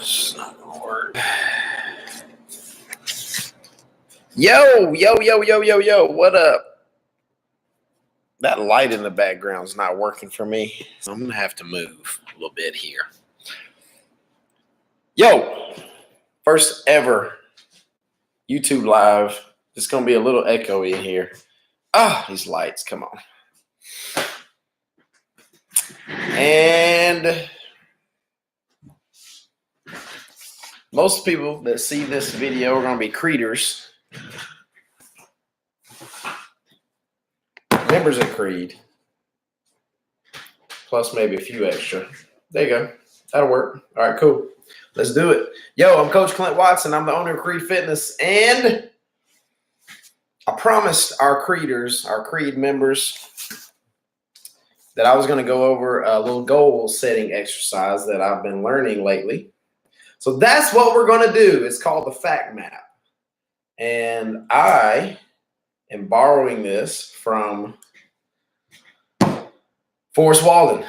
It's not gonna work. Yo, what up? That light in the background is not working for me, so I'm gonna have to move a little bit here. Yo, first ever YouTube live. It's gonna be a little echoey in here. These lights, come on. And most people that see this video are gonna be Creeders. Members of Creed, plus maybe a few extra. There you go. That'll work. All right, cool. Let's do it. Yo, I'm Coach Clint Watson. I'm the owner of Creed Fitness, and I promised our Creeders, our Creed members, that I was going to go over a little goal setting exercise that I've been learning lately. So that's what we're going to do. It's called the Fact Map, and I am borrowing this from Forrest Walden,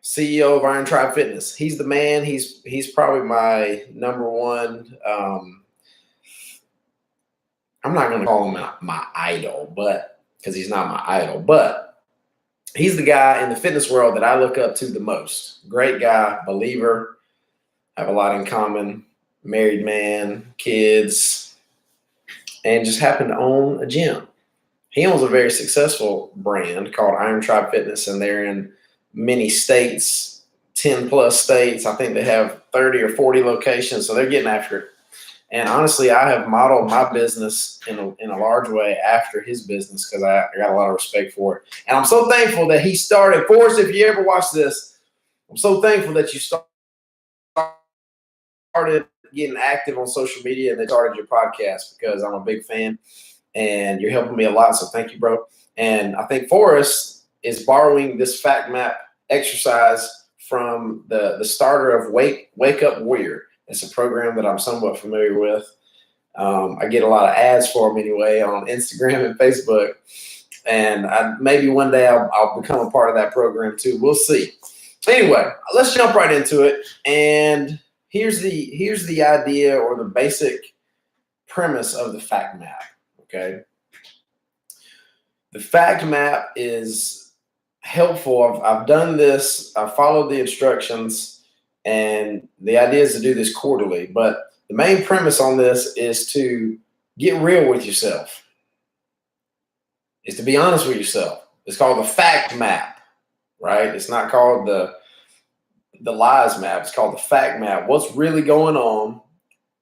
CEO of Iron Tribe Fitness. He's the man. He's probably my number one. I'm not going to call him my idol, but because he's not my idol, but he's the guy in the fitness world that I look up to the most. Great guy, believer, have a lot in common, married man, kids, and just happened to own a gym. He owns a very successful brand called Iron Tribe Fitness, and they're in many states, 10 plus states. I think they have 30 or 40 locations, so they're getting after it. And honestly, I have modeled my business in a large way after his business because I got a lot of respect for it. And I'm so thankful that he started. Forrest, if you ever watch this, I'm so thankful that you started getting active on social media and they started your podcast because I'm a big fan. And you're helping me a lot, so thank you, bro. And I think Forrest is borrowing this Fact Map exercise from the starter of Wake Up Warrior. It's a program that I'm somewhat familiar with. I get a lot of ads for them anyway on Instagram and Facebook. And maybe one day I'll become a part of that program too. We'll see. Anyway, let's jump right into it. And here's the idea or the basic premise of the Fact Map. Okay. The Fact Map is helpful. I've done this. I followed the instructions, and the idea is to do this quarterly. But the main premise on this is to get real with yourself. Is to be honest with yourself. It's called the Fact Map, right? It's not called the Lies Map. It's called the Fact Map. What's really going on?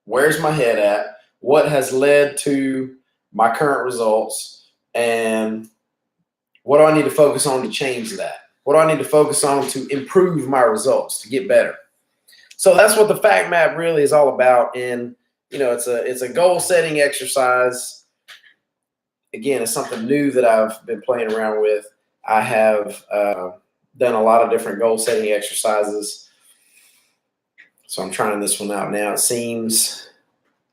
Where's my head at? What has led to my current results, and what do I need to focus on to change that? What do I need to focus on to improve my results, to get better? So that's what the Fact Map really is all about. And it's a goal setting exercise. Again, it's something new that I've been playing around with. I have done a lot of different goal setting exercises. So I'm trying this one out now. It seems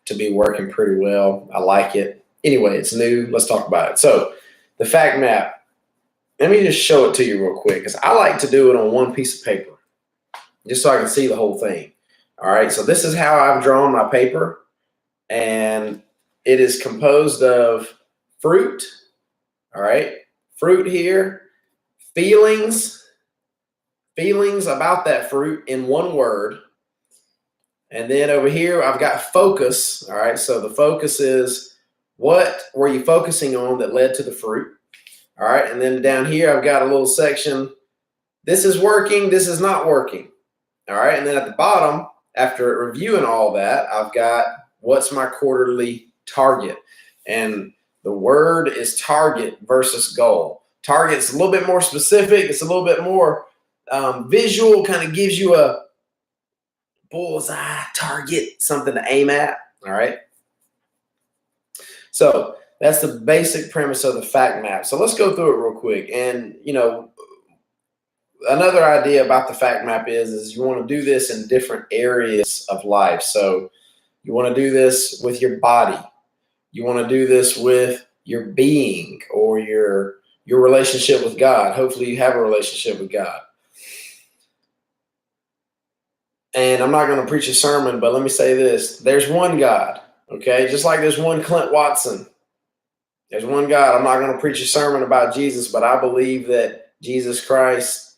to be working pretty well. I like it. Anyway, it's new. Let's talk about it. So the Fact Map, let me just show it to you real quick because I like to do it on one piece of paper just so I can see the whole thing. All right, so this is how I've drawn my paper, and it is composed of fruit, all right, fruit here, feelings about that fruit in one word, and then over here I've got focus, all right, so the focus is what were you focusing on that led to the fruit? All right. And then down here, I've got a little section. This is working. This is not working. All right. And then at the bottom, after reviewing all that, I've got what's my quarterly target. And the word is target versus goal. Target's a little bit more specific. It's a little bit more visual, kind of gives you a bullseye target, something to aim at. All right. So that's the basic premise of the Fact Map. So let's go through it real quick. And, another idea about the Fact Map is you want to do this in different areas of life. So you want to do this with your body. You want to do this with your being or your relationship with God. Hopefully you have a relationship with God. And I'm not going to preach a sermon, but let me say this. There's one God, okay? Just like there's one Clint Watson. There's one God. I'm not going to preach a sermon about Jesus, but I believe that Jesus Christ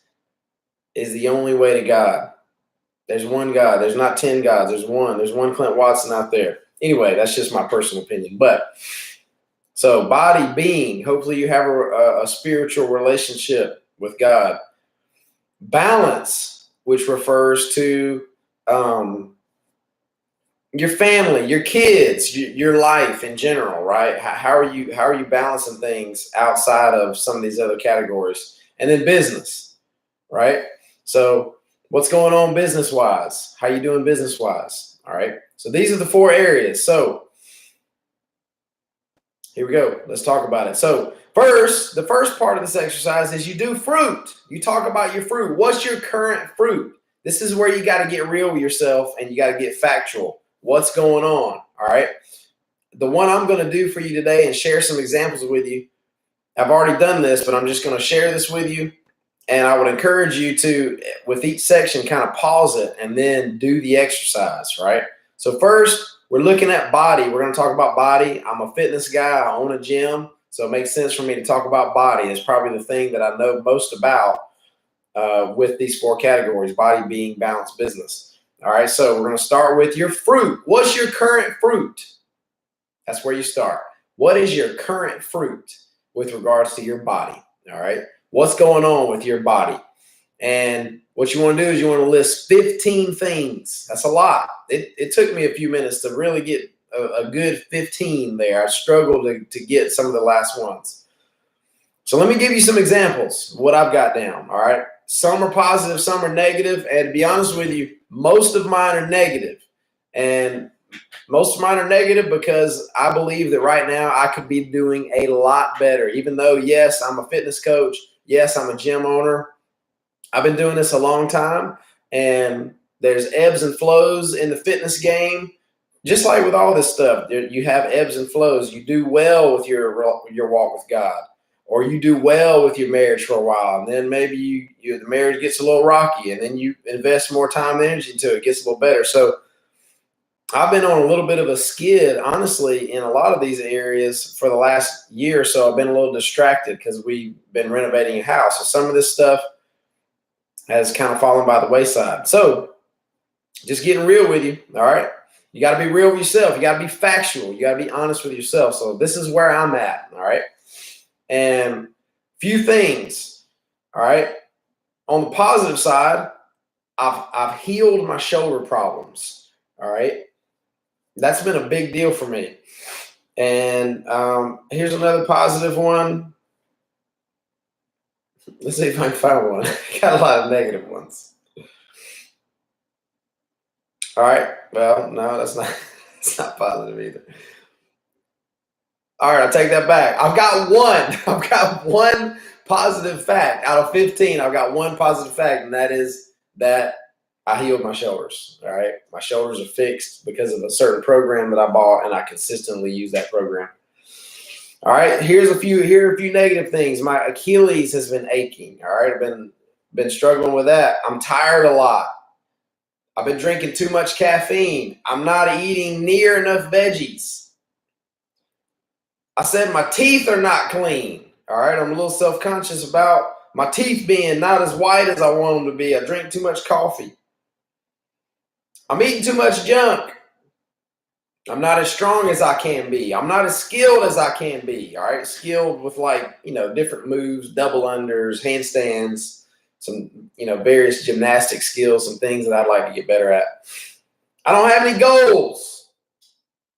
is the only way to God. There's one God. There's not 10 gods. There's one. There's one Clint Watson out there. Anyway, that's just my personal opinion. But so body, being, hopefully you have a spiritual relationship with God. Balance, which refers to your family, your kids, your life in general, right? How are you balancing things outside of some of these other categories? And then business, right? So what's going on business wise? How you doing business wise? All right. So these are the 4 areas. So here we go. Let's talk about it. So the first part of this exercise is you do fruit. You talk about your fruit. What's your current fruit? This is where you got to get real with yourself and you got to get factual. What's going on? All right. The one I'm going to do for you today and share some examples with you. I've already done this, but I'm just going to share this with you. And I would encourage you to, with each section, kind of pause it and then do the exercise, right? So first, we're looking at body. We're going to talk about body. I'm a fitness guy. I own a gym. So it makes sense for me to talk about body. It's probably the thing that I know most about with these 4 categories, body, being, balance, business. All right, so we're going to start with your fruit. What's your current fruit? That's where you start. What is your current fruit with regards to your body? All right, what's going on with your body? And what you want to do is you want to list 15 things. That's a lot. It took me a few minutes to really get a good 15 there. I struggled to get some of the last ones. So let me give you some examples of what I've got down. All right. Some are positive, some are negative. And to be honest with you, most of mine are negative. And most of mine are negative because I believe that right now I could be doing a lot better. Even though, yes, I'm a fitness coach. Yes, I'm a gym owner. I've been doing this a long time, and there's ebbs and flows in the fitness game. Just like with all this stuff, you have ebbs and flows. You do well with your walk with God, or you do well with your marriage for a while, and then maybe the marriage gets a little rocky, and then you invest more time and energy into it. It gets a little better. So I've been on a little bit of a skid, honestly, in a lot of these areas for the last year or so. I've been a little distracted because we've been renovating a house. So some of this stuff has kind of fallen by the wayside. So just getting real with you. All right. You got to be real with yourself. You got to be factual. You got to be honest with yourself. So this is where I'm at. All right. And few things. All right. On the positive side, I've healed my shoulder problems. All right. That's been a big deal for me. And here's another positive one. Let's see if I can find one. Got a lot of negative ones. All right. Well, no, that's not positive either. All right, I'll take that back. I've got one. I've got one positive fact out of 15. I've got one positive fact, and that is that I healed my shoulders. All right. My shoulders are fixed because of a certain program that I bought, and I consistently use that program. All right. Here are a few negative things. My Achilles has been aching. All right. I've been struggling with that. I'm tired a lot. I've been drinking too much caffeine. I'm not eating near enough veggies. I said my teeth are not clean. All right. I'm a little self-conscious about my teeth being not as white as I want them to be. I drink too much coffee. I'm eating too much junk. I'm not as strong as I can be. I'm not as skilled as I can be. All right. Skilled with different moves, double unders, handstands, some, various gymnastic skills and things that I'd like to get better at. I don't have any goals.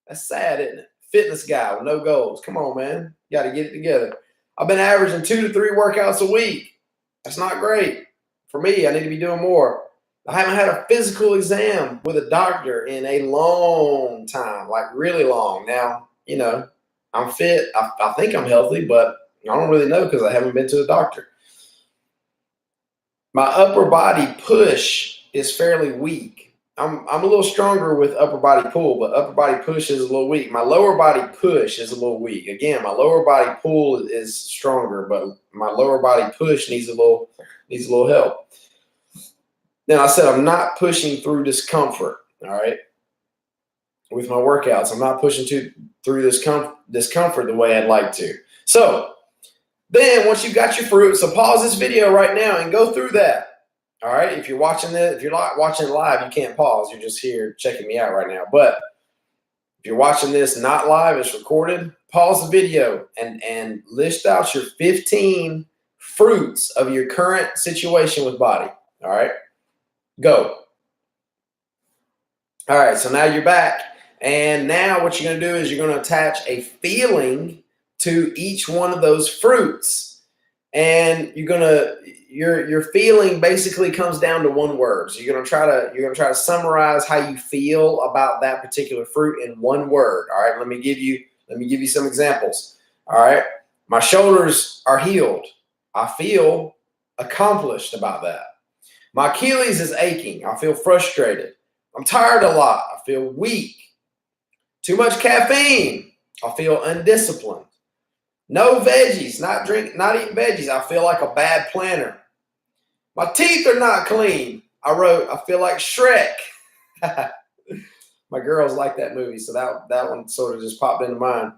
That's sad, isn't it? Fitness guy with no goals. Come on, man. You got to get it together. I've been averaging 2 to 3 workouts a week. That's not great. For me, I need to be doing more. I haven't had a physical exam with a doctor in a long time, like really long. Now, I'm fit. I think I'm healthy, but I don't really know because I haven't been to a doctor. My upper body push is fairly weak. I'm a little stronger with upper body pull, but upper body push is a little weak. My lower body push is a little weak. Again, my lower body pull is stronger, but my lower body push needs a little help. Then I said, I'm not pushing through discomfort. All right. With my workouts, I'm not pushing through this discomfort the way I'd like to. So then once you've got your fruit, so pause this video right now and go through that. All right. If you're watching this, if you're not watching live, you can't pause. You're just here checking me out right now. But if you're watching this not live, it's recorded, pause the video and list out your 15 fruits of your current situation with body. All right. Go. All right. So now you're back. And now what you're going to do is you're going to attach a feeling to each one of those fruits. And your feeling basically comes down to one word. So you're going to try to summarize how you feel about that particular fruit in one word. All right. Let me give you some examples. All right. My shoulders are healed. I feel accomplished about that. My Achilles is aching. I feel frustrated. I'm tired a lot. I feel weak. Too much caffeine. I feel undisciplined. No veggies, not eating veggies. I feel like a bad planner. My teeth are not clean. I feel like Shrek. My girls like that movie, so that one sort of just popped into mind.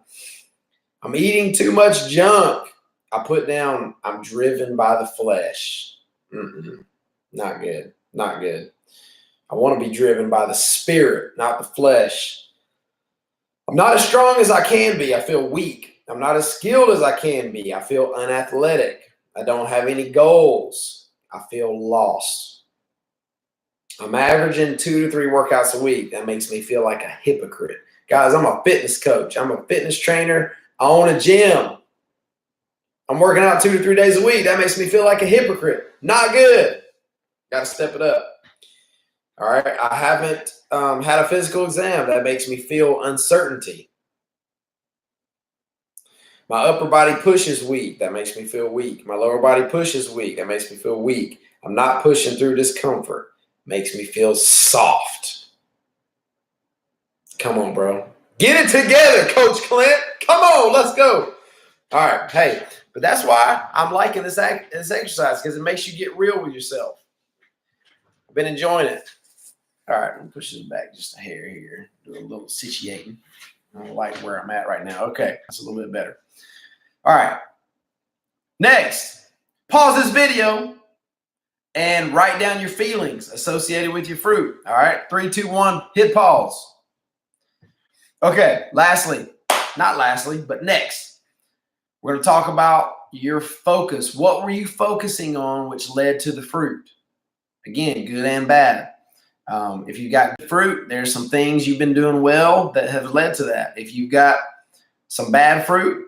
I'm eating too much junk. I put down, I'm driven by the flesh. Not good. Not good. I want to be driven by the spirit, not the flesh. I'm not as strong as I can be. I feel weak. I'm not as skilled as I can be. I feel unathletic. I don't have any goals. I feel lost. I'm averaging 2 to 3 workouts a week. That makes me feel like a hypocrite. Guys, I'm a fitness coach. I'm a fitness trainer. I own a gym. I'm working out 2 to 3 days a week. That makes me feel like a hypocrite. Not good. Got to step it up. All right. I haven't had a physical exam. That makes me feel uncertainty. My upper body pushes weak. That makes me feel weak. My lower body pushes weak. That makes me feel weak. I'm not pushing through discomfort. Makes me feel soft. Come on, bro. Get it together, Coach Clint. Come on, let's go. All right. Hey, but that's why I'm liking this exercise, because it makes you get real with yourself. I've been enjoying it. All right, let me push this back just a hair here. Do a little situating. I don't like where I'm at right now. Okay, that's a little bit better. All right. Next, pause this video and write down your feelings associated with your fruit. All right, 3, 2, 1, hit pause. Okay, not lastly, but next, we're going to talk about your focus. What were you focusing on which led to the fruit? Again, good and bad. If you've got good fruit, there's some things you've been doing well that have led to that. If you've got some bad fruit,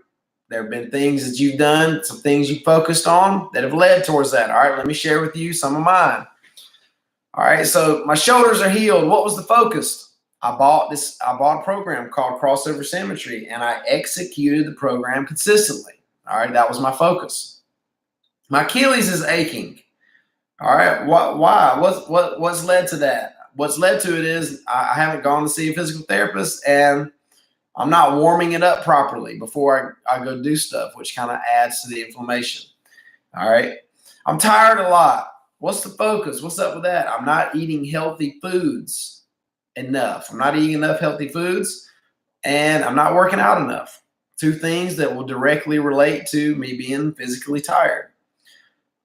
there have been things that you've done, some things you focused on that have led towards that. All right, let me share with you some of mine. All right, so my shoulders are healed. What was the focus? I bought a program called Crossover Symmetry, and I executed the program consistently. All right, that was my focus. My Achilles is aching. All right, why? What's led to that? What's led to it is I haven't gone to see a physical therapist, and I'm not warming it up properly before I go do stuff, which kind of adds to the inflammation. All right. I'm tired a lot. What's the focus? What's up with that? I'm not eating healthy foods enough. I'm not eating enough healthy foods, and I'm not working out enough. 2 things that will directly relate to me being physically tired.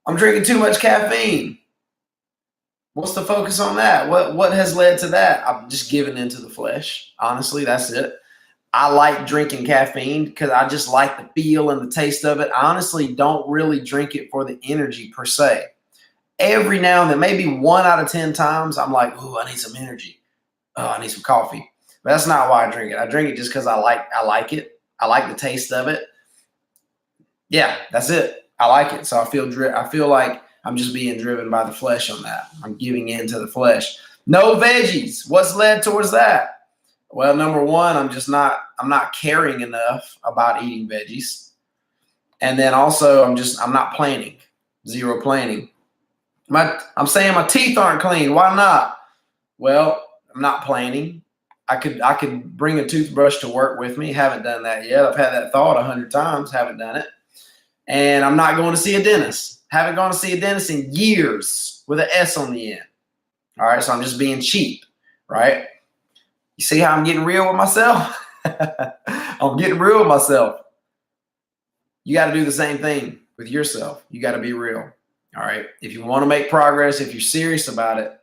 I'm drinking too much caffeine. What's the focus on that? What has led to that? I'm just giving into the flesh. Honestly, that's it. I like drinking caffeine because I just like the feel and the taste of it. I honestly don't really drink it for the energy per se. Every now and then, maybe 1 out of 10 times, I'm like, "Ooh, I need some energy. Oh, I need some coffee." But that's not why I drink it. I drink it just because I like it. I like the taste of it. Yeah, that's it. I like it. So I feel like I'm just being driven by the flesh on that. I'm giving in to the flesh. No veggies. What's led towards that? Well, number one, I'm not caring enough about eating veggies. And then also I'm not planning. Zero planning. I'm saying my teeth aren't clean. Why not? Well, I'm not planning. I could bring a toothbrush to work with me. Haven't done that yet. I've had that thought 100 times. Haven't done it. And I'm not going to see a dentist. Haven't gone to see a dentist in years with an S on the end. All right, so I'm just being cheap, right? You see how I'm getting real with myself? I'm getting real with myself. You got to do the same thing with yourself. You got to be real. All right. If you want to make progress, if you're serious about it,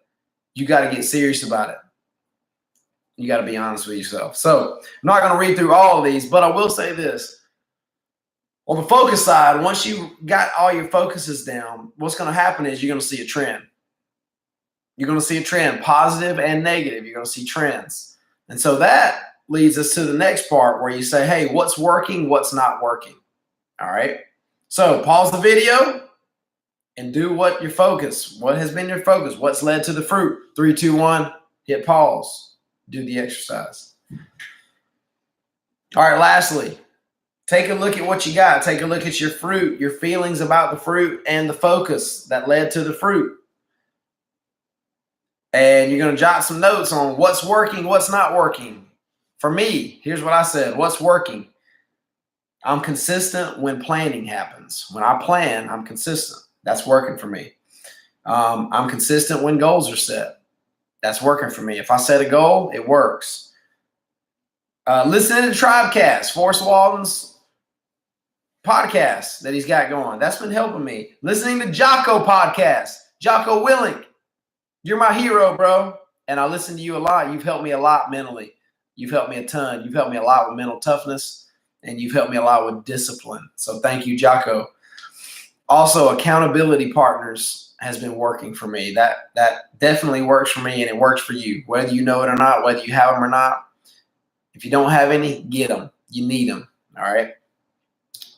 you got to get serious about it. You got to be honest with yourself. So I'm not going to read through all of these, but I will say this. On the focus side, once you got all your focuses down, what's going to happen is you're going to see a trend. You're going to see a trend, positive and negative. You're going to see trends. And so that leads us to the next part where you say, hey, what's working, what's not working? All right. So pause the video and do what your focus. What has been your focus? What's led to the fruit? 3, 2, 1, hit pause. Do the exercise. All right. Lastly, take a look at what you got. Take a look at your fruit, your feelings about the fruit, and the focus that led to the fruit. And you're going to jot some notes on what's working, what's not working. For me, here's what I said. What's working? I'm consistent when planning happens. When I plan, I'm consistent. That's working for me. I'm consistent when goals are set. That's working for me. If I set a goal, it works. Listening to Tribecast, Forrest Walden's podcast that he's got going. That's been helping me. Listening to Jocko podcast, Jocko Willink. You're my hero, bro. And I listen to you a lot. You've helped me a lot mentally. You've helped me a ton. You've helped me a lot with mental toughness. And you've helped me a lot with discipline. So thank you, Jocko. Also, accountability partners has been working for me. That definitely works for me, and it works for you, whether you know it or not, whether you have them or not. If you don't have any, get them. You need them, all right?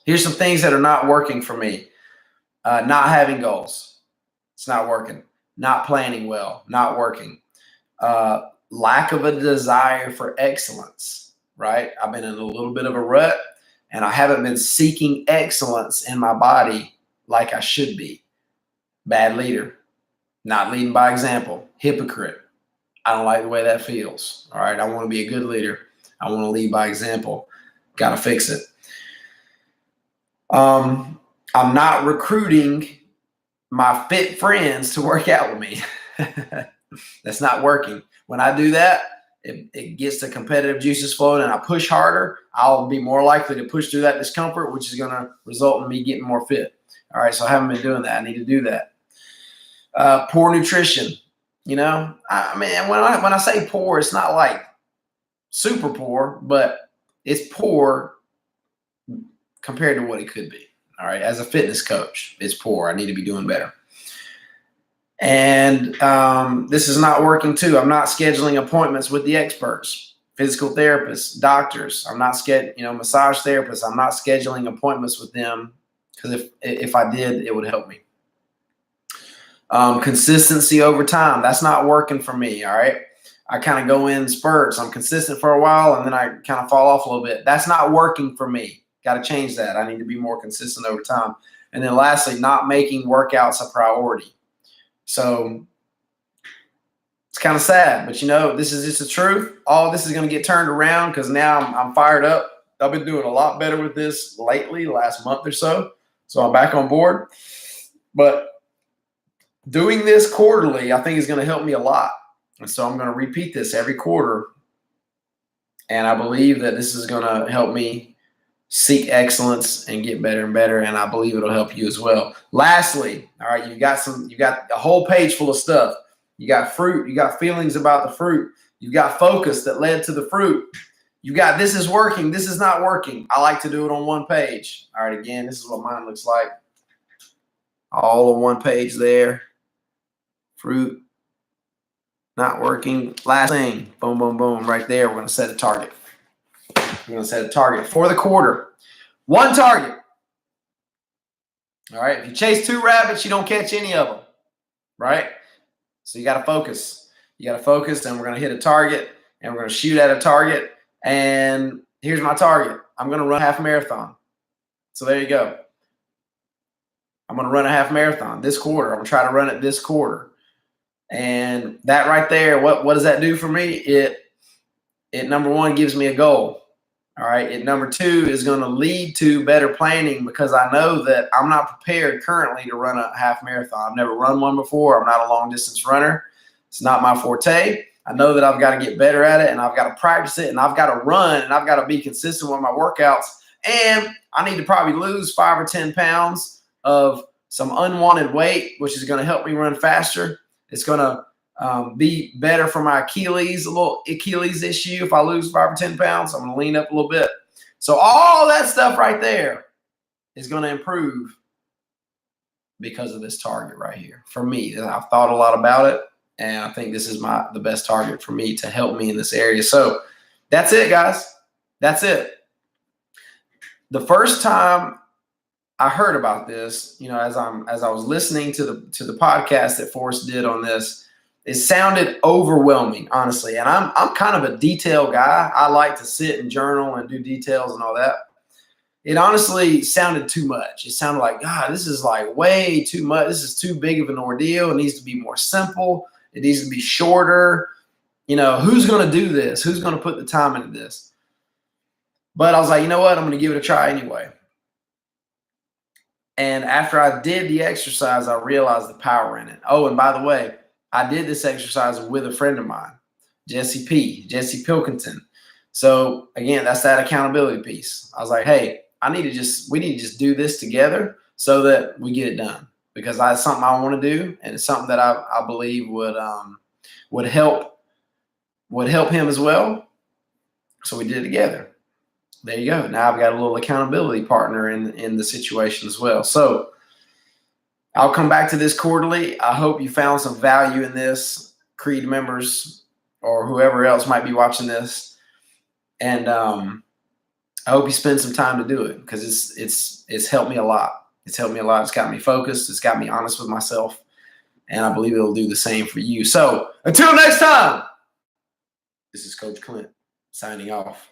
Here's some things that are not working for me. Not having goals. It's not working. Not planning well. Not working. Lack of a desire for excellence. Right? I've been in a little bit of a rut, and I haven't been seeking excellence in my body like I should be. Bad leader. Not leading by example. Hypocrite. I don't like the way that feels. All right? I want to be a good leader. I want to lead by example. Got to fix it. I'm not recruiting my fit friends to work out with me. That's not working. When I do that, it gets the competitive juices flowing and I push harder, I'll be more likely to push through that discomfort, which is going to result in me getting more fit. All right, so I haven't been doing that. I need to do that. Poor nutrition. You know, I mean, when I say poor, it's not like super poor, but it's poor compared to what it could be. All right, as a fitness coach, it's poor. I need to be doing better. And this is not working too. I'm not scheduling appointments with the experts, physical therapists, doctors. I'm not massage therapists. I'm not scheduling appointments with them because if I did, it would help me. Consistency over time. That's not working for me. All right. I kind of go in spurts. I'm consistent for a while and then I kind of fall off a little bit. That's not working for me. Got to change that. I need to be more consistent over time. And then lastly, not making workouts a priority. So it's kind of sad, but this is just the truth. All this is going to get turned around because now I'm fired up. I've been doing a lot better with this lately, the last month or so. So I'm back on board. But doing this quarterly, I think is going to help me a lot. And so I'm going to repeat this every quarter. And I believe that this is going to help me seek excellence and get better and better. And I believe it'll help you as well. Lastly, all right, you got a whole page full of stuff. You got fruit. You got feelings about the fruit. You got focus that led to the fruit. You got this is working. This is not working. I like to do it on one page. All right, again, this is what mine looks like. All on one page there. Fruit. Not working. Last thing. Boom, boom, boom. Right there. We're going to set a target. We're going to set a target for the quarter. One target. All right. If you chase 2 rabbits, you don't catch any of them. Right? So you got to focus. You got to focus, and we're going to hit a target, and we're going to shoot at a target. And here's my target. I'm going to run a half marathon. So there you go. I'm going to run a half marathon this quarter. I'm going to try to run it this quarter. And that right there, what does that do for me? It number one gives me a goal. All right. It number two is going to lead to better planning because I know that I'm not prepared currently to run a half marathon. I've never run one before. I'm not a long distance runner. It's not my forte. I know that I've got to get better at it, and I've got to practice it, and I've got to run, and I've got to be consistent with my workouts. And I need to probably lose 5 or 10 pounds of some unwanted weight, which is going to help me run faster. It's going to be better for my Achilles, a little Achilles issue. If I lose 5 or 10 pounds, I'm going to lean up a little bit. So all that stuff right there is going to improve because of this target right here. For me, I've thought a lot about it, and I think this is the best target for me to help me in this area. So that's it, guys. That's it. The first time I heard about this, as I was listening to the podcast that Forrest did on this, it sounded overwhelming, honestly. And I'm kind of a detail guy. I like to sit and journal and do details and all that. It honestly sounded too much. It sounded like, God, this is like way too much. This is too big of an ordeal. It needs to be more simple. It needs to be shorter. Who's going to do this? Who's going to put the time into this? But I was like, you know what? I'm going to give it a try anyway. And after I did the exercise, I realized the power in it. Oh, and by the way, I did this exercise with a friend of mine, Jesse Pilkington. So again, that's that accountability piece. I was like, hey, we need to just do this together so that we get it done, because that's something I want to do, and it's something that I believe would help him as well. So we did it together. There you go. Now I've got a little accountability partner in the situation as well. So I'll come back to this quarterly. I hope you found some value in this, Creed members or whoever else might be watching this. And I hope you spend some time to do it, because it's helped me a lot. It's helped me a lot. It's got me focused. It's got me honest with myself. And I believe it'll do the same for you. So until next time, this is Coach Clint signing off.